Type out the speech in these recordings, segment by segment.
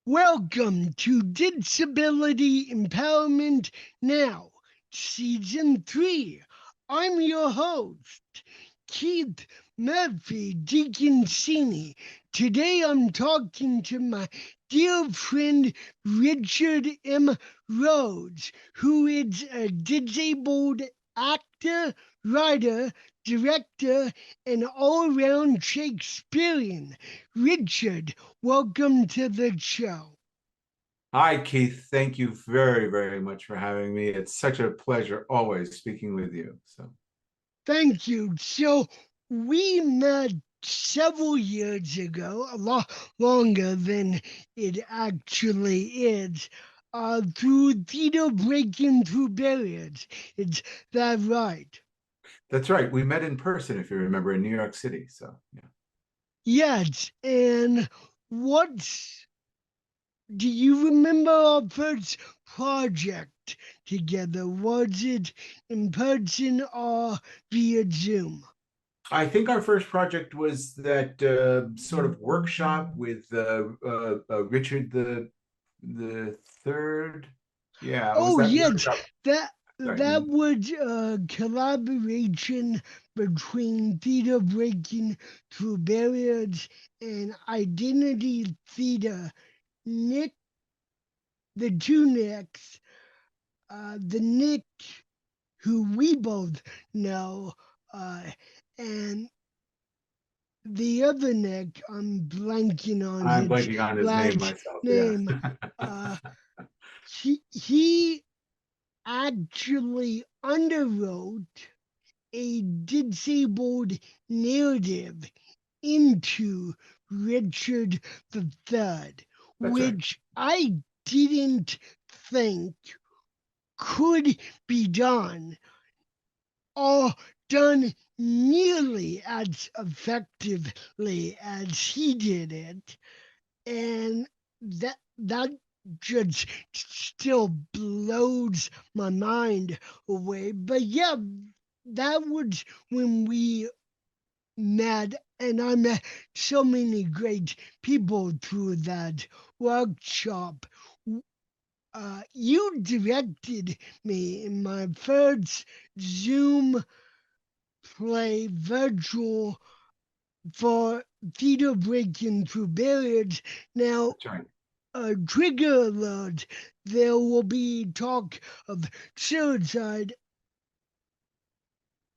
Welcome to Disability Empowerment Now, Season 3. I'm your host, Keith Murphy Deaconcini. Today I'm talking to my dear friend Richard M. Rhodes, who is a disabled actor, writer, director, and all around Shakespearean. Richard, welcome to the show. Hi, Keith. Thank you very, very much for having me. It's such a pleasure always speaking with you. Thank you. So we met several years ago, a lot longer than it actually is, through theater breaking through barriers. Is that right? That's right. We met in person, if you remember, in New York City. Yeah. Yes. And what do you remember our first project together? Was it in person or via Zoom? I think our first project was that sort of workshop with Richard the third. Yeah, it was Oh that yes, workshop. that Sorry. that was a collaboration between theater breaking through barriers and identity theater. Nick, the two Nicks, the Nick who we both know, uh, and the other Nick, I'm blanking on I'm his blanking on his name last myself. Yeah. name. Uh, he actually underwrote a disabled narrative into Richard III, That's right. which I didn't think could be done or done nearly as effectively as he did it. And that just still blows my mind away. But yeah, that was when we met, and I met so many great people through that workshop. You directed me in my first Zoom play virtual for theater breaking through barriers. Now, That's right. trigger alert, there will be talk of suicide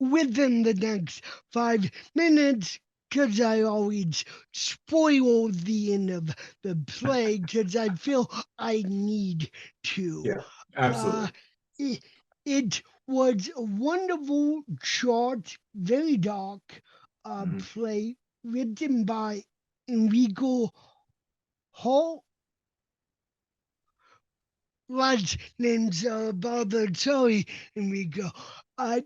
within the next 5 minutes because I always spoil the end of the play because I feel I need to. Yeah, Uh, absolutely. it, it was a wonderful, short, very dark Mhm. play written by Enrico Hall. Last name's Barbara. Sorry, Enrico. Uh,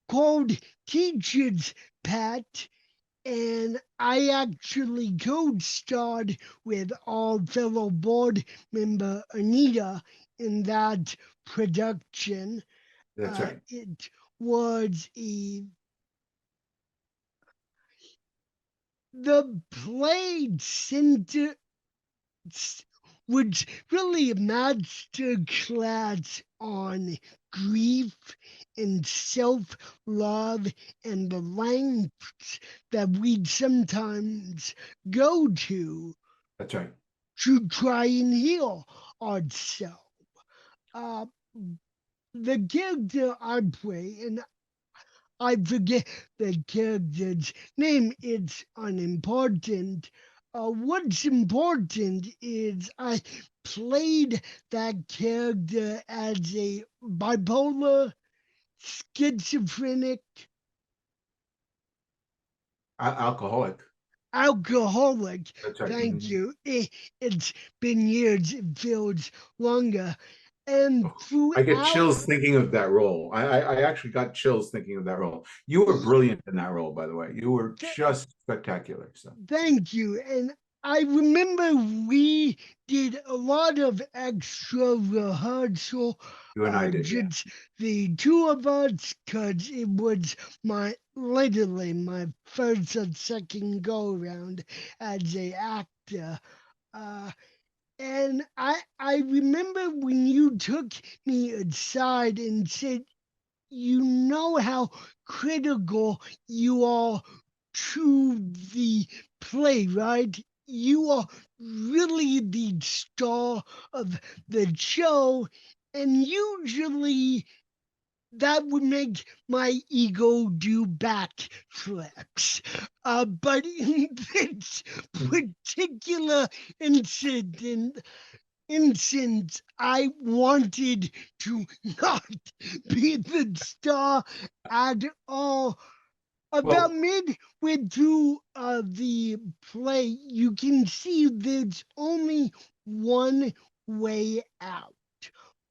called Teacher's Pet, and I actually co-starred with our fellow board member Anita in that production. That's right. It was the play center, which really a master class on grief and self love and the lengths that we sometimes go That's right. to try and heal ourselves. Uh, the character I play, and I forget the character's name, it's unimportant. What's important is I played that character as a bipolar, schizophrenic, Alcoholic. alcoholic. That's right. Thank Mhm. you. It's been years, it feels longer. And Oh, I get throughout, chills thinking of that role. I actually got chills thinking of that role. You were brilliant in that role, by the way. You were just spectacular. thank you. And I remember we did a lot of extra rehearsal, You and I did, yeah. just the two of us, because it was my literally my first and second go around as a actor. Uh, And I remember when you took me aside and said, you know how critical you are to the play, right? You are really the star of the show, and usually that would make my ego do backflips. But in this particular incident, I wanted to not be the star at all. About Well, midway through the play, you can see there's only one way out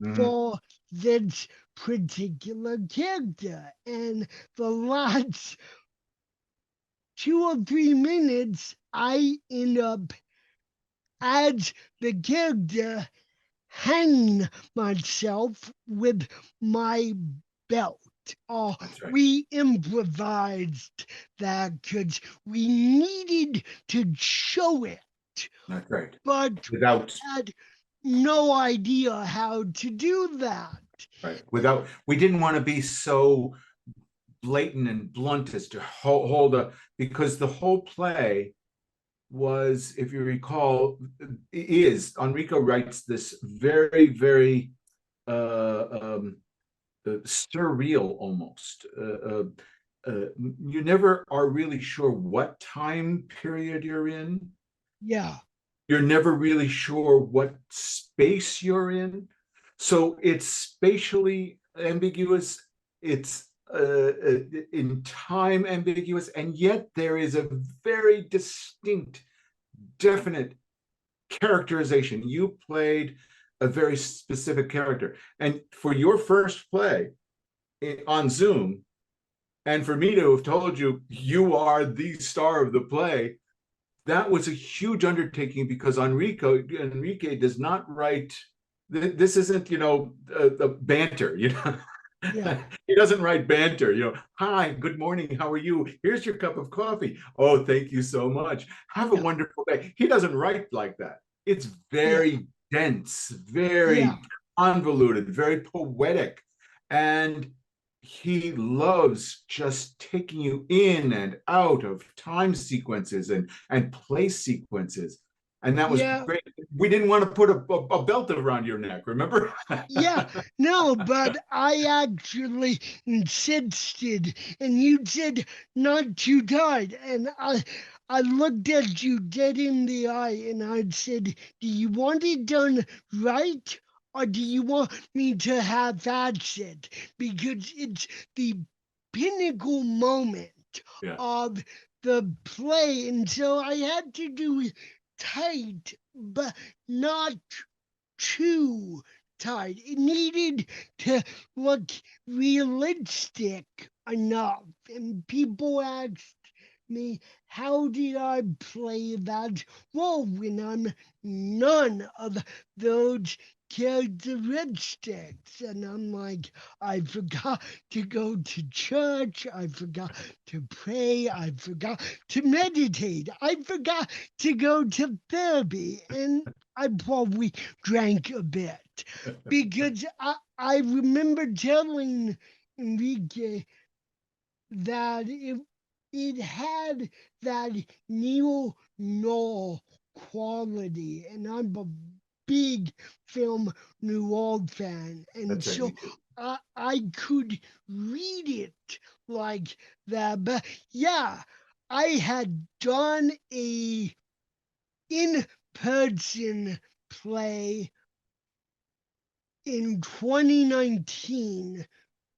mhm, for this particular character. And the last 2 or 3 minutes, I end up as the character hanging myself with my belt. Or that's right. we improvised that because we needed to show it, That's right. but Without had no idea how to do that. right. Without we didn't want to be so blatant and blunt as to hold a because the whole play was, if you recall, is Enrico writes this very, very surreal almost. You never are really sure what time period you're in. Yeah, You're never really sure what space you're in. So it's spatially ambiguous, it's in time ambiguous, and yet there is a very distinct, definite characterization. You played a very specific character. And for your first play on Zoom, and for me to have told you you are the star of the play, that was a huge undertaking because Enrique does not write. This isn't banter. yeah, He doesn't write banter. Hi, good morning. How are you? Here's your cup of coffee. Oh, thank you so much. Have a yeah, wonderful day. He doesn't write like that. It's yeah, very dense, yeah, very convoluted, very poetic, and he loves just taking you in and out of time sequences and place sequences. And that was yeah. great. We didn't want to put a belt around your neck, remember? Yeah, no, but I actually insisted, and you said not too tight, and I looked at you dead in the eye, and I said, "Do you want it done right, or do you want me to have it? Because it's the pinnacle moment Yeah. of the play, and so I had to do it tight, but not too tight. It needed to look realistic enough. And people asked me, how did I play that role when I'm none of those characteristics? And I'm like, I forgot to go to church. I forgot to pray. I forgot to meditate. I forgot to go to therapy. And I probably drank a bit because I remember telling Enrique that it had that neo noir quality, and I'm a big film noir fan, and That's right, me so too. I could read it like that. But yeah, I had done a in person play in 2019,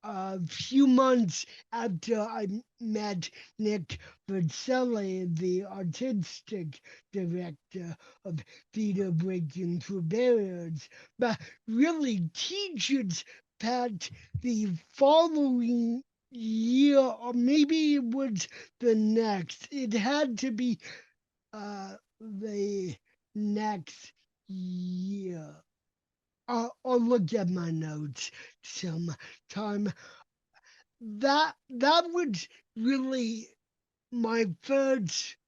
a few months after I met Nick Vercelli, the artistic director of Theater Breaking Through Barriers, but really teaches that the following year, or maybe it was the next, it had to be the next year. I'll look at my notes sometime. That was really my first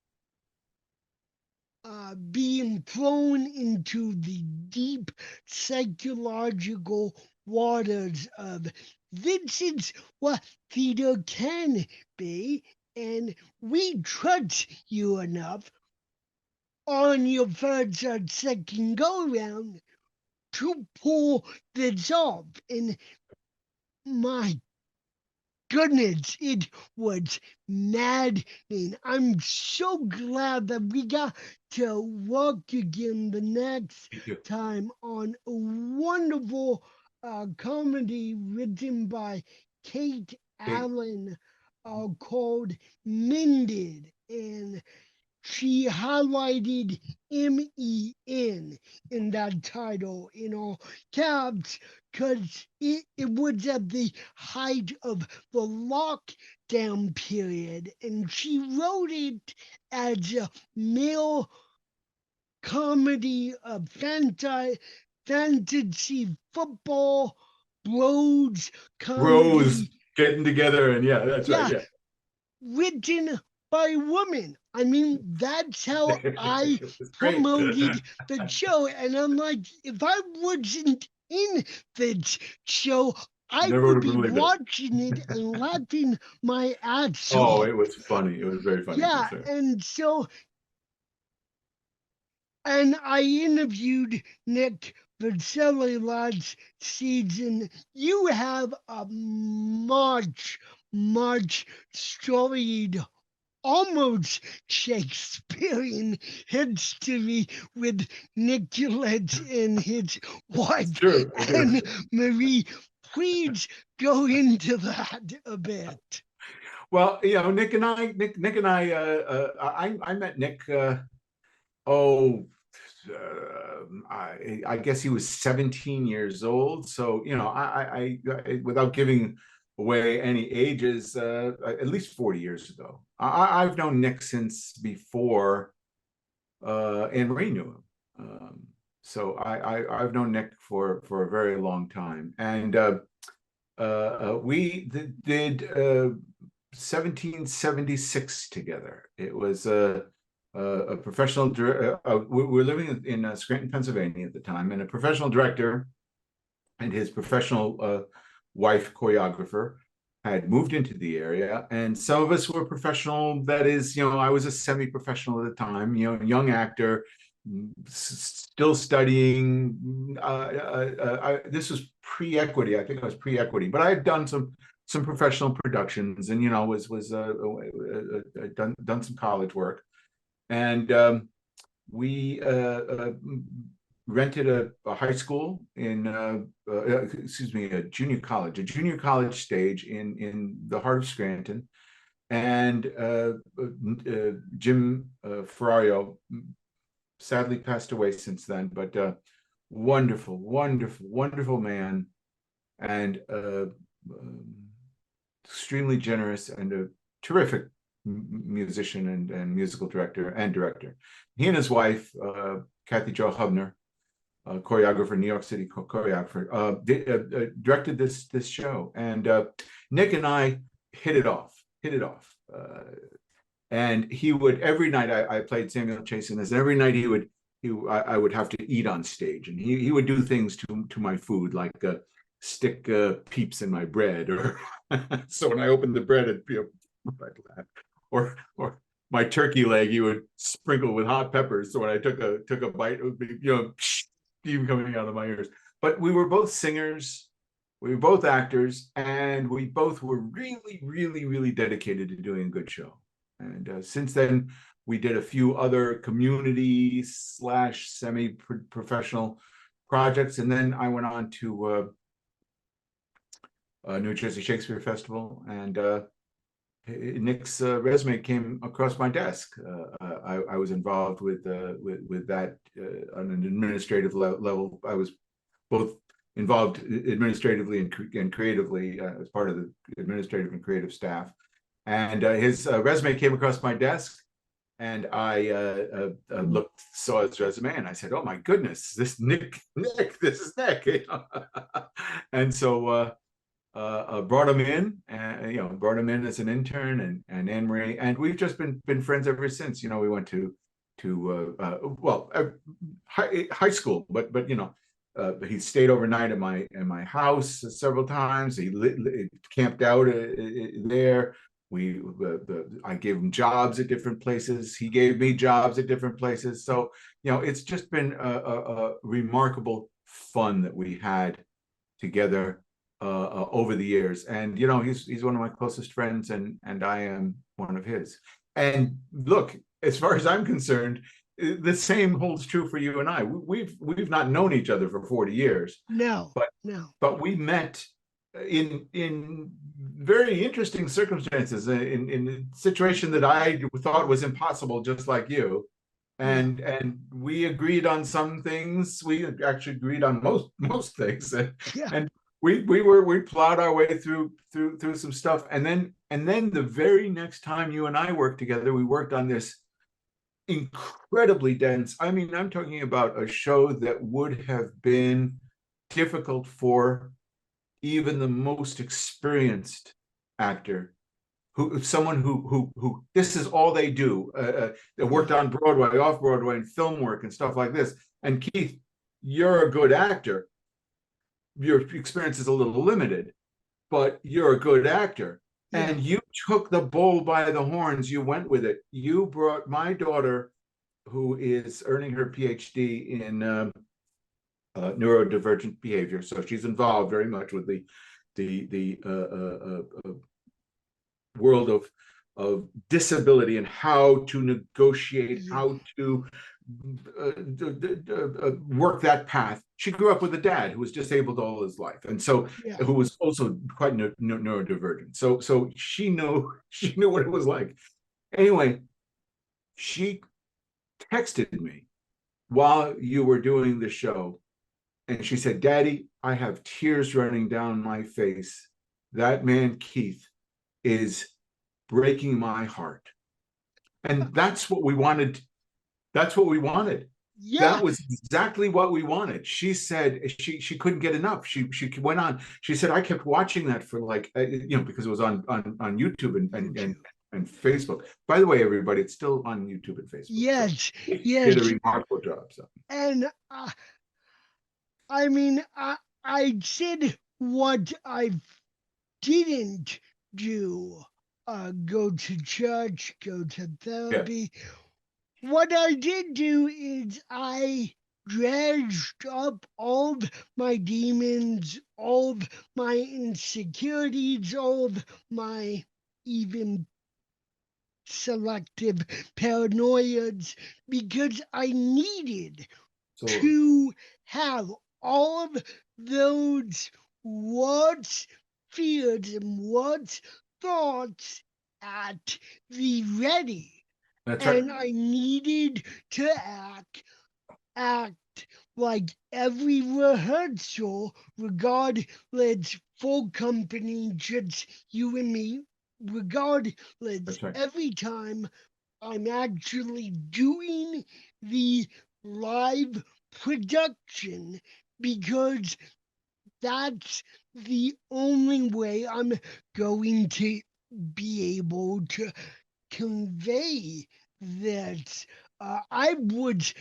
being thrown into the deep psychological waters of this is what theater can be, and we trust you enough on your first or second go round to pull this off. And my goodness, it was maddening. I'm so glad that we got to work again the next Thank you. time on a wonderful comedy written by Kate Hey, Allen called Mended. And she highlighted MEN in that title in all caps because it was at the height of the lockdown period. And she wrote it as a male comedy of fantasy football, bros Rose comedy. getting together, and yeah, that's right. Yeah, Yeah. written by women. I mean, that's how I It's great. promoted the show. And I'm like, if I wasn't in the show, I Never would would have be believed it. watching it and laughing my ass Oh, off. it was funny. It was very funny. Yeah, That's right. and so, and I interviewed Nick Vaselli last season. You have a much storied, almost Shakespearean history with Nicolette and his It's wife true. I do. Anne Marie. Please go into that a bit. Well, Nick and I met Nick. Oh, I guess he was 17 years old. So, without giving away any ages, at least 40 years ago. I've known Nick since before Anne Marie knew him. So I've known Nick for a very long time, and we did 1776 together. It was a professional. We were living in Scranton, Pennsylvania at the time, and a professional director and his professional wife, choreographer, had moved into the area, and some of us were professional. That is, I was a semi-professional at the time. Young actor, still studying. This was pre-equity. I think I was pre-equity, but I had done some professional productions, and was done some college work, and we rented a high school in excuse me, a junior college stage in the heart of Scranton, and Jim Ferrario sadly passed away since then, but wonderful man, and extremely generous and a terrific musician and musical director. He and his wife, Kathy Jo Hubner, choreographer, New York City choreographer, directed this show, and Nick and I hit it off. And he would every night. I played Samuel Chase in this. Every night I would have to eat on stage, and he would do things to my food, like stick Peeps in my bread, or so when I opened the bread, it'd be or my turkey leg he would sprinkle with hot peppers. So when I took a bite, it would be steam coming out of my ears. But we were both singers, we were both actors, and we both were really dedicated to doing a good show. And since then, we did a few other community / semi-professional projects, and then I went on to New Jersey Shakespeare Festival, and Nick's resume came across my desk. I was involved with that on an administrative level. I was both involved administratively and creatively as part of the administrative and creative staff. And his resume came across my desk, and I saw his resume, and I said, "Oh my goodness, this this is Nick." And so brought him in, brought him in as an intern, and Anne Marie, and we've just been friends ever since. We went to high school, but he stayed overnight at my house several times. He camped out there. I gave him jobs at different places. He gave me jobs at different places. So it's just been a remarkable fun that we had together over the years. And he's one of my closest friends, and I am one of his. And look, as far as I'm concerned, the same holds true for you and I. We've not known each other for 40 years, No, but no. we met in very interesting circumstances, in a situation that I thought was impossible, just like you. And we agreed on some things. We actually agreed on most things, Yeah. and we plowed our way through some stuff. And then the very next time you and I worked together, we worked on this incredibly dense. I mean, I'm talking about a show that would have been difficult for even the most experienced actor, someone who this is all they do. They worked on Broadway, off Broadway, and film work and stuff like this. And Keith, you're a good actor. Your experience is a little limited, but you're a good actor. Yeah. And you took the bull by the horns. You went with it. You brought my daughter, who is earning her PhD in neurodivergent behavior. So she's involved very much with the world of disability and how to negotiate, how to work that path. She grew up with a dad who was disabled all his life, and so who was also quite neurodivergent. So she knew what it was like. Anyway, she texted me while you were doing the show, and she said, "Daddy, I have tears running down my face. That man Keith is breaking my heart." And that's what we wanted. That's what we wanted. Yeah. That was exactly what we wanted. She said she couldn't get enough. She went on. She said, I kept watching that for because it was on YouTube and Facebook. By the way, everybody, it's still on YouTube and Facebook. Yes, so did a remarkable job. So. And I mean, I did what I didn't do. Go to church, go to therapy. Yeah. What I did do is I dredged up all of my demons, all of my insecurities, all of my even selective paranoias, because I needed to have all of those words, fears, and words, thoughts at the ready. That's and right. I needed to act like every rehearsal, regardless, full company, just you and me, regardless, right. Every time I'm actually doing the live production, because that's the only way I'm going to be able to convey that. I was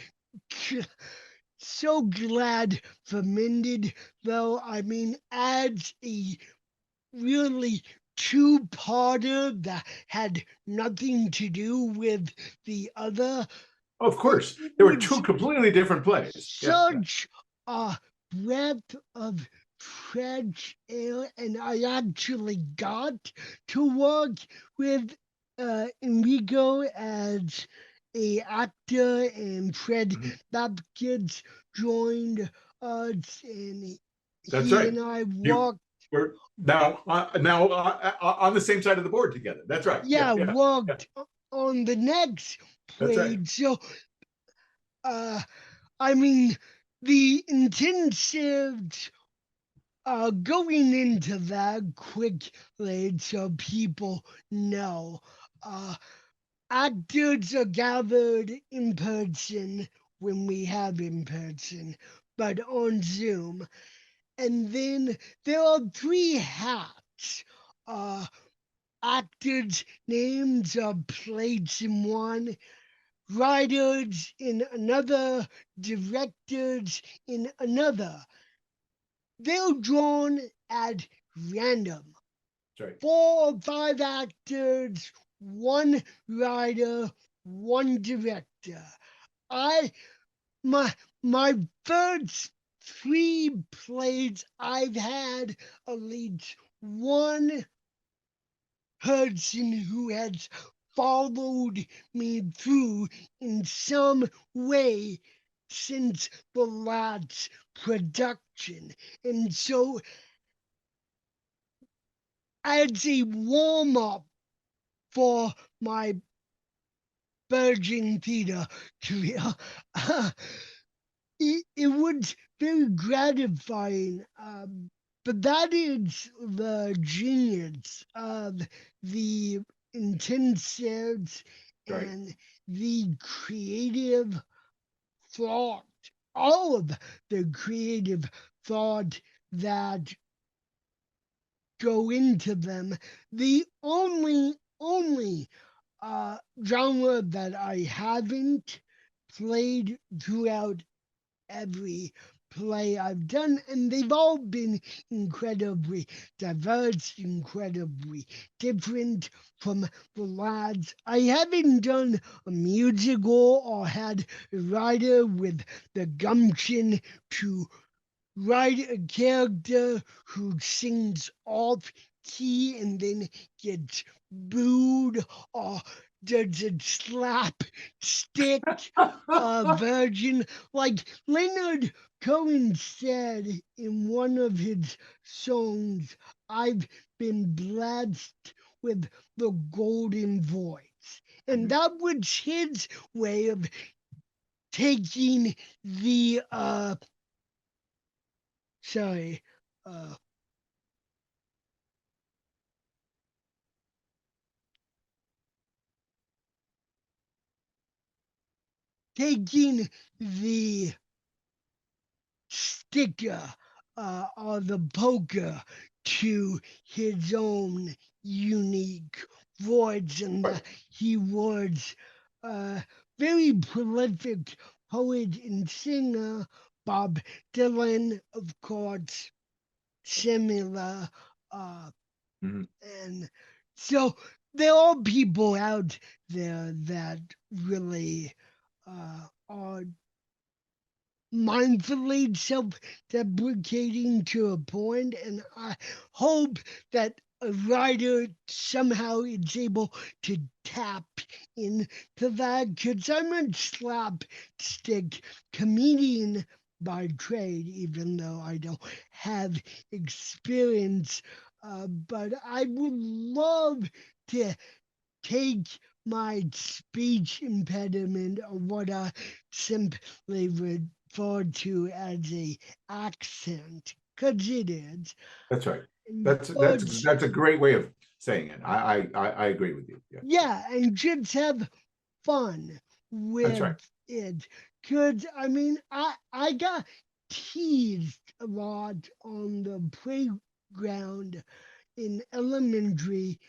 so glad for Mended, though. I mean, as a really two-parter that had nothing to do with the other. Of course, there were two completely different plays. Such a breath of fresh air, and I actually got to work with Enrico as a actor, and Fred Babkins joined us, and That's he right. and I walked. We're now on the same side of the board together. That's right. Walked on the next play. Right. So, I mean, the intensive going into that quickly, so people know. Actors are gathered in person when we have in person, but on Zoom. And then there are 3 hats. Actors' names are placed in one, writers in another, directors in another. They're drawn at random. That's right. 4 or 5 actors, one writer, one director. I my my first 3 plays I've had at least one person who has followed me through in some way since the last production. And so, as a warm up for my Virgin Theatre career, it was very gratifying. But that is the genius of the intensives Right. and the creative thought, all of the creative thought that go into them. The only genre that I haven't played throughout every play I've done, and they've all been incredibly diverse, incredibly different from the lads. I haven't done a musical or had a writer with the gumption to write a character who sings off key and then gets booed or does a slap stick version. Like Leonard Cohen said in one of his songs, I've been blessed with the golden voice. And Mhm. that was his way of taking the sorry, uh, taking the sticker or the poker to his own unique voice, and Right. he was a very prolific poet and singer. Bob Dylan, of course, similar. Uh, Mhm. and so there are people out there that really are mindfully self-deprecating to a point, and I hope that a writer somehow is able to tap into that, because I'm a slapstick comedian by trade, even though I don't have experience. But I would love to take my speech impediment, or what I simply refer to as a accent, because it is, That's right. and That's a great way of saying it. I agree with you. Yeah. yeah, and just have fun That's right. with it. Because I mean, I got teased a lot on the playground in elementary.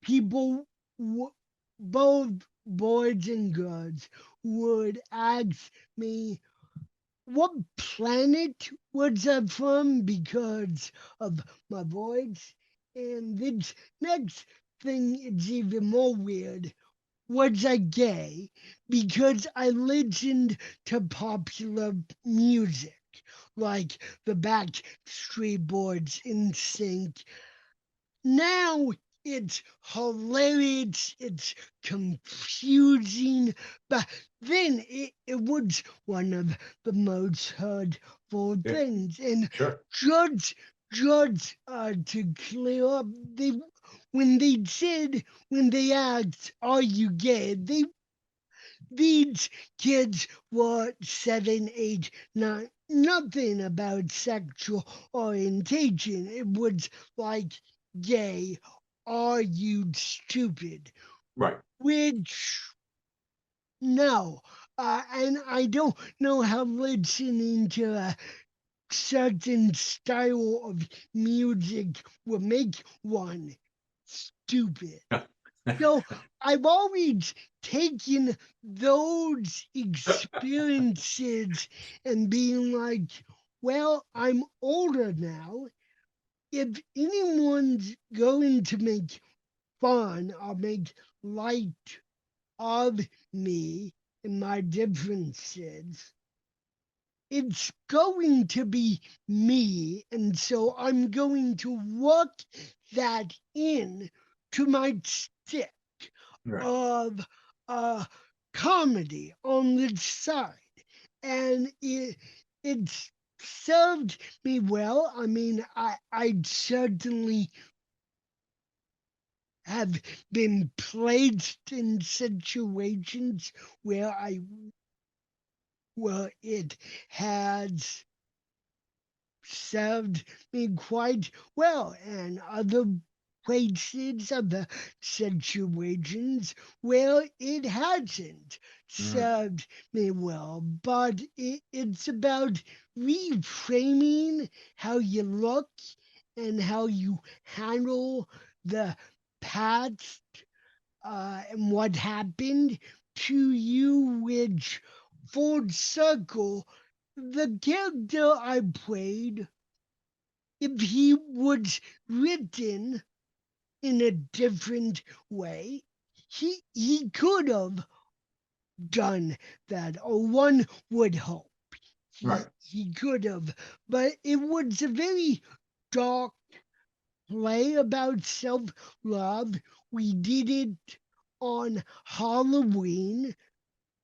People, both boys and girls, would ask me what planet was I from because of my voice. And this next thing is even more weird. Was I gay? Because I listened to popular music like the Backstreet Boys, in sync. Now it's hilarious, it's confusing, but then it was one of the most hurtful Yeah. things. And Sure. just to clear up, they when they said, when they asked, "Are you gay?" These kids were 7, 8, 9, nothing about sexual orientation. It was like, gay, are you stupid? Right. Which, no. And I don't know how listening to a certain style of music will make one stupid. So I've always taken those experiences and being like, well, I'm older now. If anyone's going to make fun or make light of me and my differences, it's going to be me. And so I'm going to work that in to my stick Right. of comedy on the side. And it's served me well. I mean, I certainly have been placed in situations where I where it has served me quite well, and other places, other situations where it hasn't Mm. served me well. But it's about reframing how you look and how you handle the past and what happened to you, which full circle, the character I played, if he was written in a different way, he could have done that, or one would hope Right. he could have. But it was a very dark play about self love. We did it on Halloween.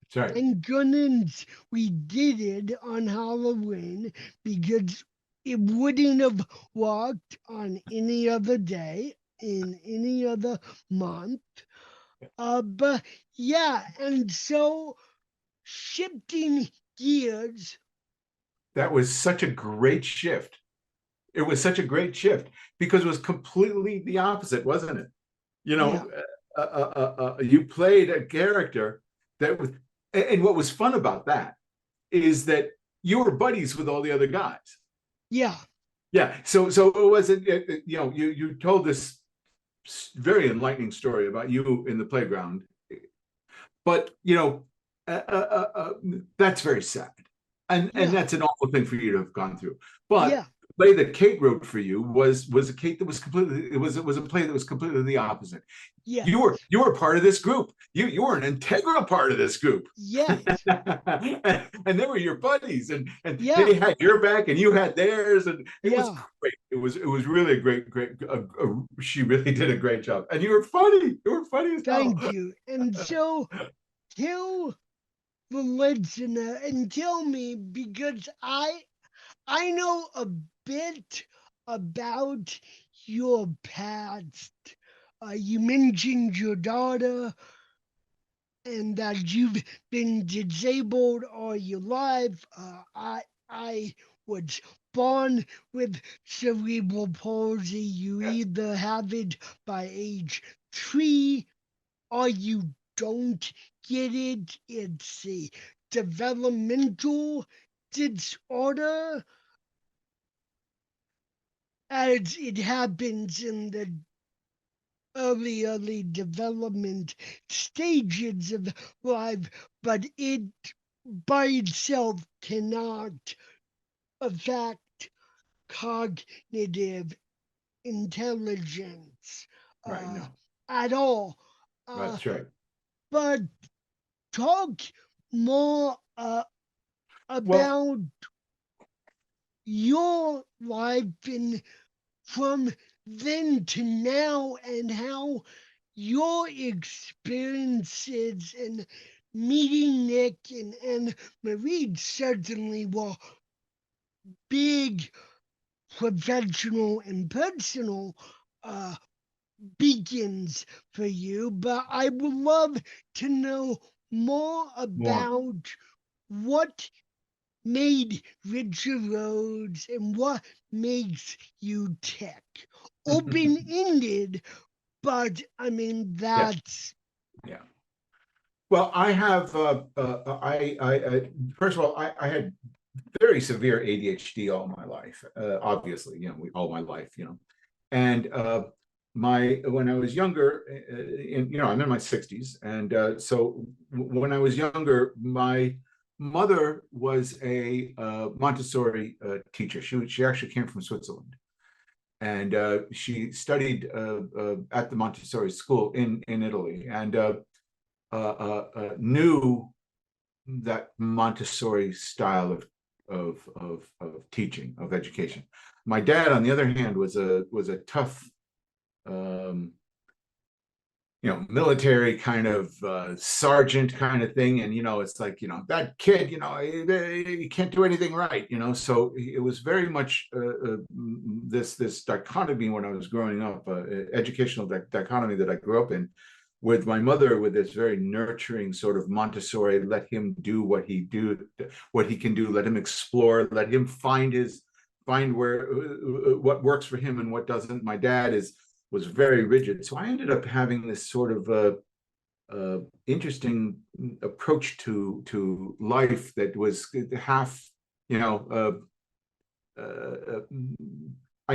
That's right. Thank goodness we did it on Halloween because it wouldn't have worked on any other day in any other month. But yeah, and so shifting gears, That was such a great shift. It was such a great shift because it was completely the opposite, wasn't it? You yeah, know, you played a character that was, and what was fun about that is that you were buddies with all the other guys. yeah, Yeah. So it wasn't, you know, you told this very enlightening story about you in the playground, but you know, that's very sad, and yeah, that's an awful thing for you to have gone through. But yeah, the play that Kate wrote for you was a Kate that was completely, it was a play that was completely the opposite. yes, You were part of this group. You were an integral part of this group. yes, And they were your buddies, and yeah, they had your back and you had theirs, and it was yeah. great. It was really a great. She really did a great job, and you were funny. You were funny as hell. Thank you. And so tell the listener and tell me because I know a bit about your past. You mentioned your daughter and that you've been disabled all your life. I was born with cerebral palsy. You Yeah. either have it by age 3 or you don't get it. It's a developmental disorder as it happens in the early development stages of life, but it by itself cannot affect cognitive intelligence Right. uh, No, at all. Uh, that's right. but talk more Well, about your life and from then to now and how your experiences and meeting Nick and Marie certainly were big professional and personal uh, beacons for you, but I would love to know more more. about what made Richard Rhodes and what makes you tick. Open ended, but I mean, Yeah. that's, Yeah. Well, I have. First of all, I had very severe ADHD all my life. Obviously, you know, all my life, you know, and when I was younger, I'm in my 60s, and so when I was younger, my mother was a Montessori teacher. She actually came from Switzerland, and she studied at the Montessori school in Italy, and knew that Montessori style of teaching, of education. My dad, on the other hand, was a tough, um, military kind of sergeant kind of thing. And, it's like, that kid, he can't do anything right, so it was very much this dichotomy when I was growing up, educational dichotomy that I grew up in, with my mother, with this very nurturing sort of Montessori, let him do what he can do, let him explore, let him find where what works for him and what doesn't. My dad was very rigid. So I ended up having this sort of interesting approach to life that was half, I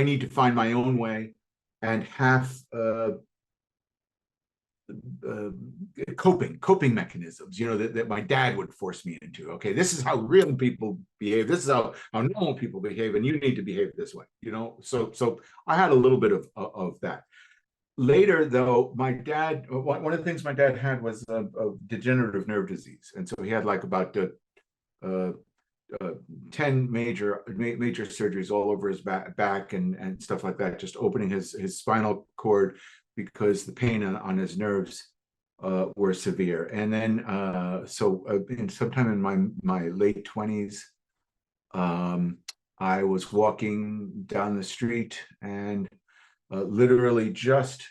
need to find my own way, and half uh, coping mechanisms, that my dad would force me into. Okay, this is how real people behave. This is how normal people behave, and you need to behave this way. So I had a little bit of that. Later, though, my dad, one of the things my dad had was a degenerative nerve disease, and so he had like about uh, 10 major surgeries all over his back and stuff like that, just opening his spinal cord, because the pain on his nerves were severe. And then sometime in my late 20s, I was walking down the street, and literally just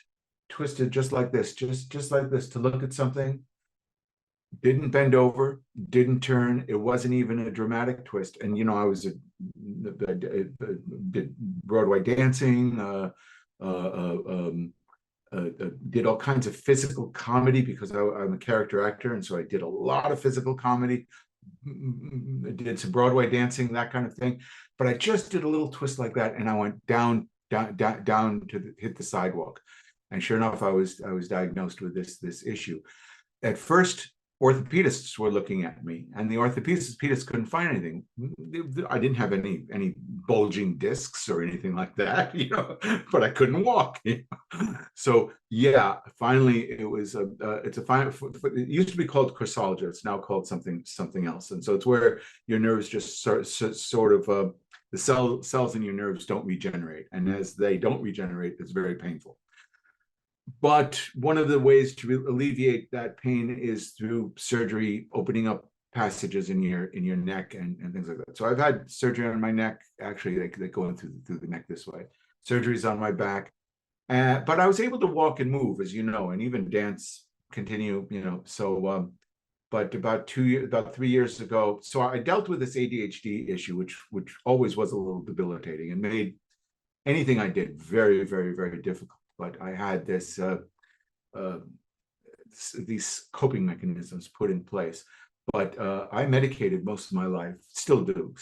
twisted just like this, just like this, to look at something. Didn't bend over, didn't turn. It wasn't even a dramatic twist. And I did Broadway dancing, did all kinds of physical comedy, because I'm a character actor, and so I did a lot of physical comedy. Did some Broadway dancing, that kind of thing. But I just did a little twist like that, and I went down to hit the sidewalk. And sure enough, I was diagnosed with this issue. At first, orthopedists were looking at me, and the orthopedists couldn't find anything. I didn't have any bulging discs or anything like that, but I couldn't walk. So yeah, finally it was it used to be called corsalgia. It's now called something else, and so it's where your nerves just sort of the cells in your nerves don't regenerate, and as they don't regenerate, it's very painful. But one of the ways to alleviate that pain is through surgery, opening up passages in your neck and things like that. So I've had surgery on my neck. Actually, they go in through the neck this way. Surgeries on my back. But I was able to walk and move, as you know, and even dance, continue, So, but about 3 years ago, so I dealt with this ADHD issue, which always was a little debilitating and made anything I did very, very, very difficult. But I had these coping mechanisms put in place. But I medicated most of my life, still do.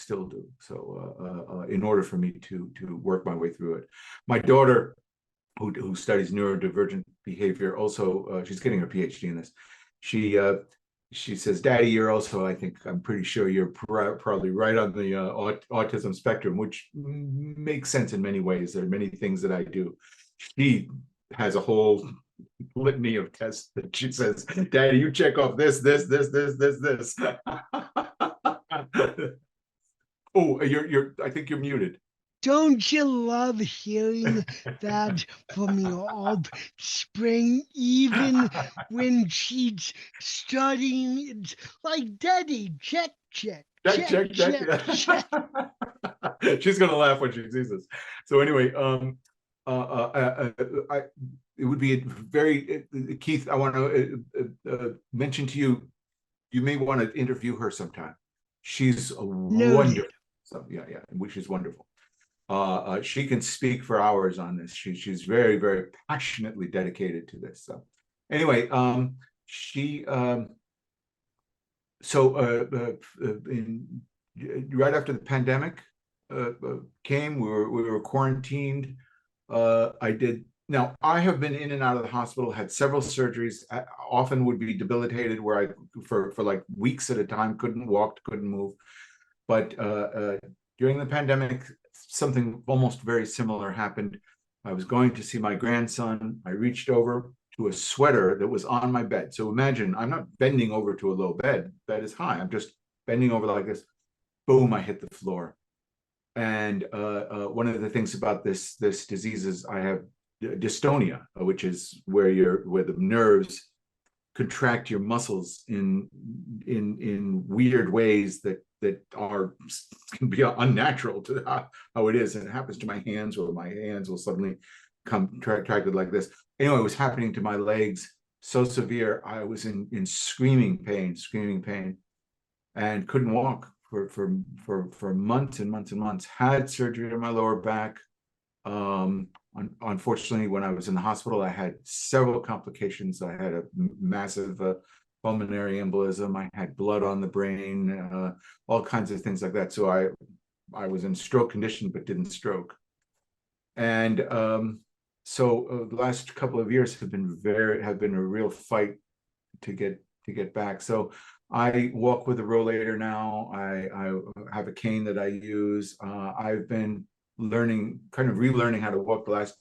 So in order for me to work my way through it. My daughter, who studies neurodivergent behavior, also she's getting her PhD in this. She says, "Daddy, I'm pretty sure you're probably right on the autism spectrum," which makes sense in many ways. There are many things that I do. She has a whole litany of tests that she says, "Daddy, you check off this." Oh, I think you're muted. Don't you love hearing that from your offspring, even when she's studying? It's like, Daddy, check, check, check, check, check. She's gonna laugh when she sees this. So anyway, it would be very Keith. I want to mention to you. You may want to interview her sometime. She's a Noted. wonderful. So yeah, which is wonderful. She can speak for hours on this. She's very, very passionately dedicated to this. So anyway, she right after the pandemic came, we were quarantined. I did Now, I have been in and out of the hospital, had several surgeries, often would be debilitated where I, for like weeks at a time, couldn't walk, couldn't move. But during the pandemic, something almost very similar happened. I was going to see my grandson. I reached over to a sweater that was on my bed. So imagine I'm not bending over to a low bed. Bed is high. I'm just bending over like this. Boom, I hit the floor. And one of the things about this disease is I have dystonia, which is where the nerves contract your muscles in weird ways that can be unnatural to how it is, and it happens to my hands, where my hands will suddenly come contracted like this. Anyway, it was happening to my legs so severe. I was in screaming pain, and couldn't walk for months and months and months. Had surgery on my lower back. Unfortunately, when I was in the hospital, I had several complications. I had a massive pulmonary embolism. I had blood on the brain, all kinds of things like that. So I was in stroke condition, but didn't stroke. And so the last couple of years have been a real fight to get back. So I walk with a rollator now. I have a cane that I use. I've been relearning how to walk the last.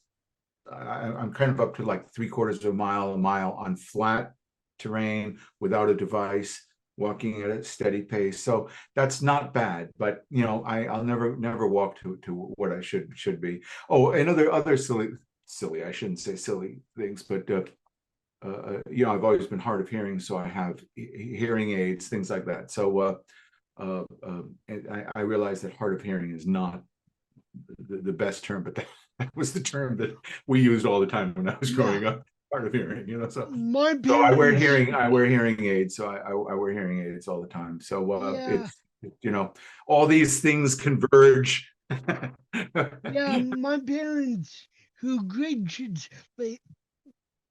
I'm kind of up to like 3/4 of a mile on flat terrain without a device, walking at a steady pace. So that's not bad, but I'll never walk to what I should be. Oh, and other silly, I shouldn't say silly things, but I've always been hard of hearing, so I have hearing aids, things like that. So I realize that hard of hearing is not the best term, but that was the term that we used all the time when I was growing up. Hard of hearing, So My I wear parents, hearing aids. So I wear hearing aids all the time. So yeah, all these things converge. yeah, my parents, who graciously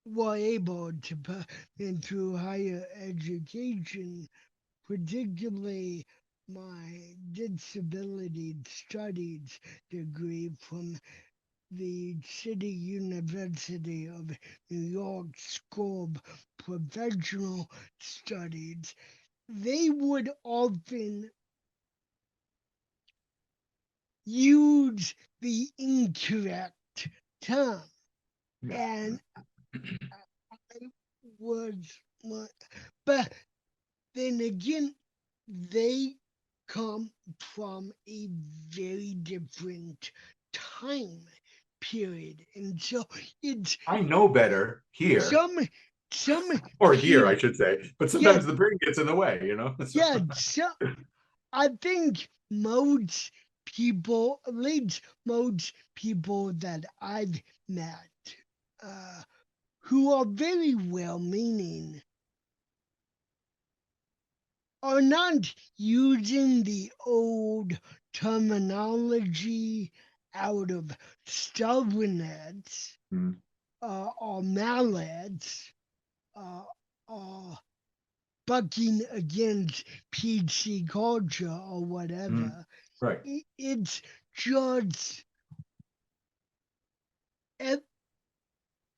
were able to put me through higher education, particularly my disability studies degree from the City University of New York School of Professional Studies. They would often use the incorrect term. Yeah. And I was, but then again, they come from a very different time period. And so it's I know better here, some some or here, I people, should say, but yeah, sometimes the brain gets in the way. So, yeah, I think most people, at least most people that I've met, uh, who are very well meaning, are not using the old terminology out of stubbornness mm, or malice or bucking against PC culture or mm, whatever. right. It's just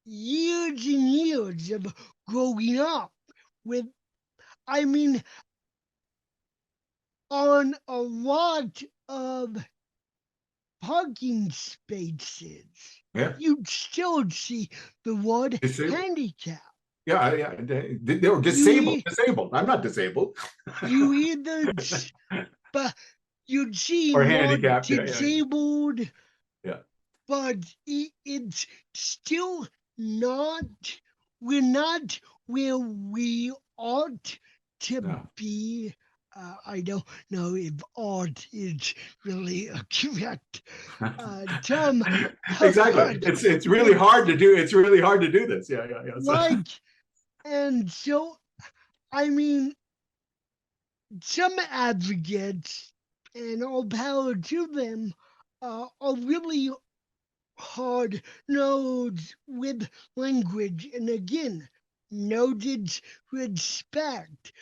years and years of growing up with, I mean, on a lot of parking spaces, Yeah. you'd still see the word Disabled. handicap. Yeah. They were You disabled. Disabled. I'm not disabled. you either, but you'd see Or more handicapped. disabled, Yeah. but it's still not, we're not where we ought to No. be. I don't know if art is really a correct term, Exactly. but It's really it, hard to do. It's really hard to do this. Yeah. So, like, and so, I mean, some advocates, and all power to them, are really hard nosed with language. And again, noted respect.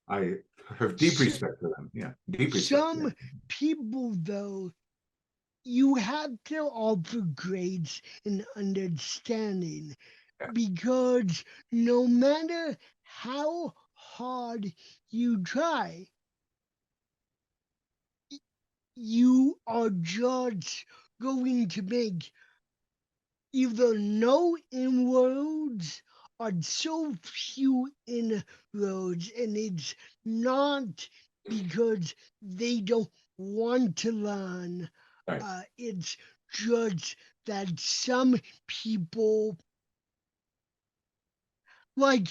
I have deep S- respect for them. Yeah. Deep respect. Yeah. Some people, though, you have to offer grades and understanding, because no matter how hard you try, you are just going to make either no inroads or so few inroads, and it's not because they don't want to learn. Right. It's just that some people, like,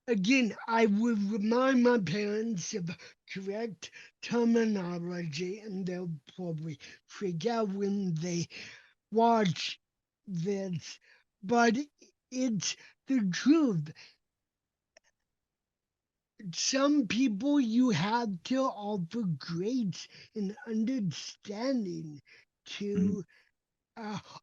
again, I would remind my parents of correct terminology, and they'll probably freak out when they watch this, but it's the truth. Some people you have to offer grace and understanding Mhm. to.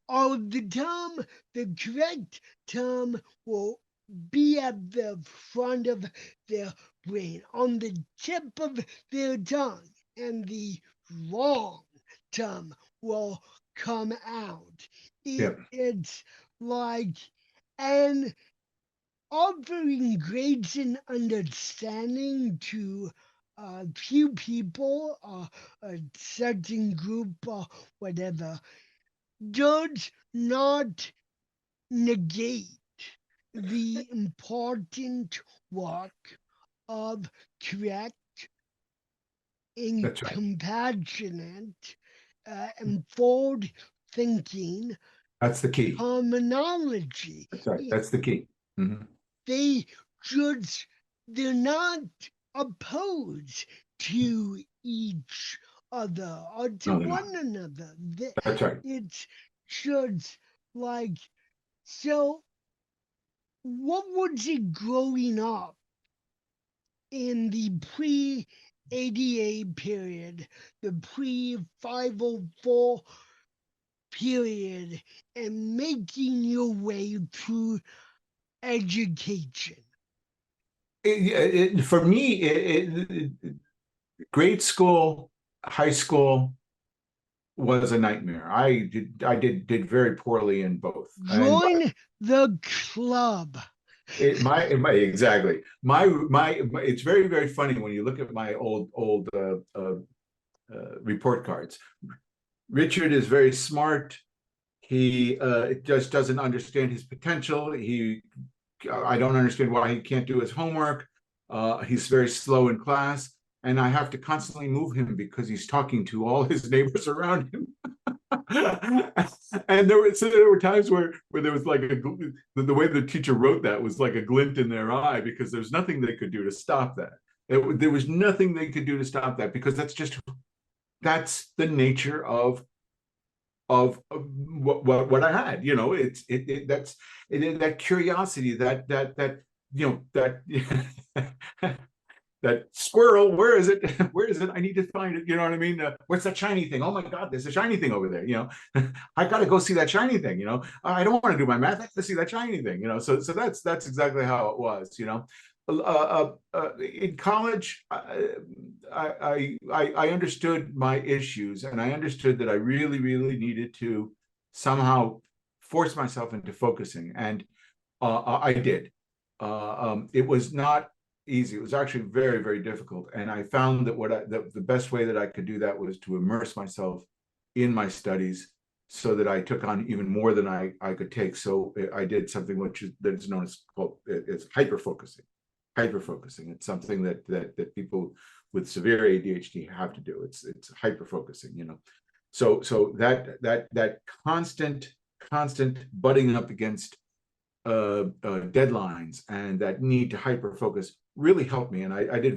All of the time, the correct term will be at the front of their brain, on the tip of their tongue, and the wrong term will come out. Yeah, It's like, and offering grace and understanding to a few people, a certain group, or whatever, does not negate the important work of correct and that's right. compassionate and forward thinking That's the key. terminology. That's right. That's the key. Mhm. They just, they're not opposed to each other or to No, they're not. one another. That's right. It's just like, so what was it growing up in the pre ADA period, the pre 504 period, and making your way through education? For me, grade school, high school was a nightmare. I did very poorly in both. And Join the club. exactly my it's very, very funny when you look at my old report cards. Richard is very smart. He just doesn't understand his potential. I don't understand why he can't do his homework. He's very slow in class, and I have to constantly move him because he's talking to all his neighbors around him. And there were times where there was like the way the teacher wrote that was like a glint in their eye, because there's nothing they could do to stop that. There was nothing they could do to stop that, because that's the nature of what I had. That's that curiosity, that that squirrel. Where is it? Where is it? I need to find it. You know what I mean? What's that shiny thing? Oh my God, there's a shiny thing over there. I got to go see that shiny thing. I don't want to do my math. I have to see that shiny thing. So that's exactly how it was. In college, I understood my issues, and I understood that I really, really needed to somehow force myself into focusing, and I did. It was not easy. It was actually very, very difficult, and I found that the best way that I could do that was to immerse myself in my studies, so that I took on even more than I could take. So I did something that is known as it's hyper focusing. Hyper focusing. It's something that people with severe ADHD have to do. It's hyper focusing. So that constant butting up against deadlines and that need to hyper focus really helped me, and I did